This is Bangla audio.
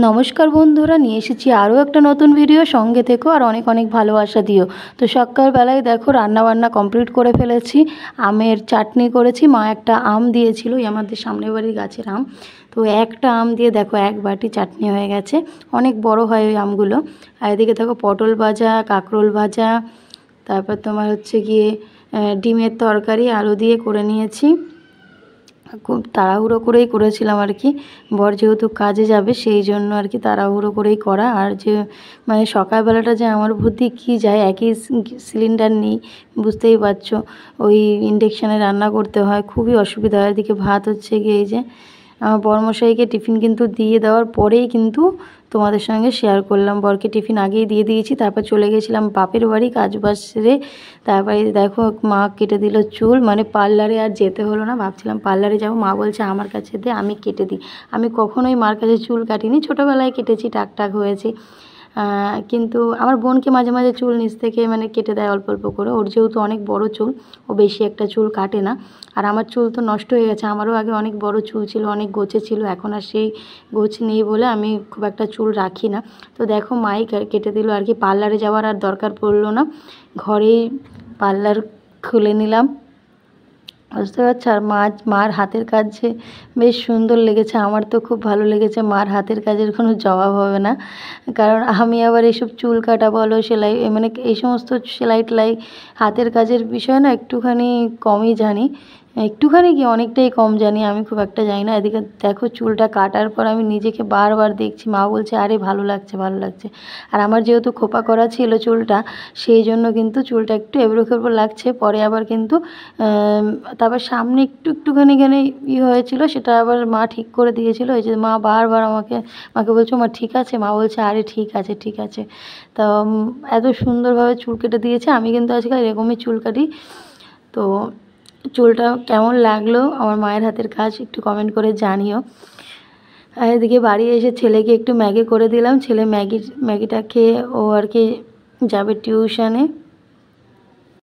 নমস্কার বন্ধুরা, নিয়ে এসেছি আরও একটা নতুন ভিডিও। সঙ্গে থেকো আর অনেক অনেক ভালোবাসা দিও। তো সকালবেলায় দেখো রান্নাবান্না কমপ্লিট করে ফেলেছি। আমের চাটনি করেছি, মা একটা আম দিয়েছিল, আমাদের সামনের বাড়ির গাছের আম। তো একটা আম দিয়ে দেখো এক বাটি চাটনি হয়ে গেছে। অনেক বড় হয় ওই আমগুলো। আর এদিকে দেখো পটল ভাজা, কাঁকরোল ভাজা, তারপর তোমার হচ্ছে গিয়ে ডিমের তরকারি আলু দিয়ে করে নিয়েছি। খুব তাড়াহুড়ো করেই করেছিলাম আর কি, বর যেহেতু কাজে যাবে সেই জন্য আর কি তাড়াহুড়ো করেই করা। আর যে মানে সকালবেলাটা যে আমার বুদ্ধি কী যায়, একই সিলিন্ডার নেই, বুঝতেই পারছো, ওই ইন্ডাকশানে রান্না করতে হয়, খুবই অসুবিধা হয়। এদিকে ভাত হচ্ছে গিয়ে এই যে আমার বরমশাইকে টিফিন কিন্তু দিয়ে দেওয়ার পরেই কিন্তু তোমাদের সঙ্গে শেয়ার করলাম। বরকে টিফিন আগেই দিয়ে দিয়েছি, তারপর চলে গেছিলাম বাপের বাড়ি কাজ বাজ সেরে। তারপরে দেখো মা কেটে দিল চুল, মানে পার্লারে আর যেতে হলো না। ভাবছিলাম পার্লারে যাবো, মা বলছে আমার কাছে দে আমি কেটে দিই। আমি কখনোই মার কাছে চুল কাটিনি, ছোটোবেলায় কেটেছি, টাক হয়েছি। কিন্তু আমার বোনকে মাঝে মাঝে চুল নিচ থেকে মানে কেটে দেয় অল্প অল্প করে। ওর যেহেতু অনেক বড় চুল, ও বেশি একটা চুল কাটে না। আর আমার চুল তো নষ্ট হয়ে গেছে, আমারও আগে অনেক বড় চুল ছিল, অনেক গোছে ছিল, এখন আর সেই গোছ নেই বলে আমি খুব একটা চুল রাখি না। তো দেখো মাই কেটে দিল আর কি, পার্লারে যাওয়ার আর দরকার পড়লো না, ঘরেই পার্লার খুলে নিলাম, বুঝতে পারছো। আর মার হাতের কাজ যে বেশ সুন্দর লেগেছে, আমার তো খুব ভালো লেগেছে। মার হাতের কাজের কোনো জবাব হবে না, কারণ আমি আবার এইসব চুল কাটা বলো, সেলাই, মানে এই সমস্ত সেলাই টেলাই হাতের কাজের বিষয় না একটুখানি কমই জানি। একটুখানি কি অনেকটাই কম জানি, আমি খুব একটা জানি না। এদিকে দেখো চুলটা কাটার পর আমি নিজেকে বারবার দেখছি, মা বলছে আরে ভালো লাগছে ভালো লাগছে। আর আমার যেহেতু খোপা করা ছিল চুলটা, সেই জন্য কিন্তু চুলটা একটু এবড়ো খেবড়ো লাগছে। পরে আবার কিন্তু তারপর সামনে একটুখানি হয়েছিল, সেটা আবার মা ঠিক করে দিয়েছিল। এই যে মা বারবার মাকে বলছো মা ঠিক আছে, মা বলছে আরে ঠিক আছে ঠিক আছে। তো এত সুন্দরভাবে চুল কেটে দিয়েছে। আমি কিন্তু আজকাল এরকমই চুল কাটি। তো চুলটা কেমন লাগলো আমার মায়ের হাতের কাজ একটু কমেন্ট করে জানিও। আর এদিকে বাড়ি এসে ছেলেকে একটু ম্যাগি করে দিলাম, ছেলে ম্যাগিটা খেয়ে ও আর কি যাবে টিউশনে।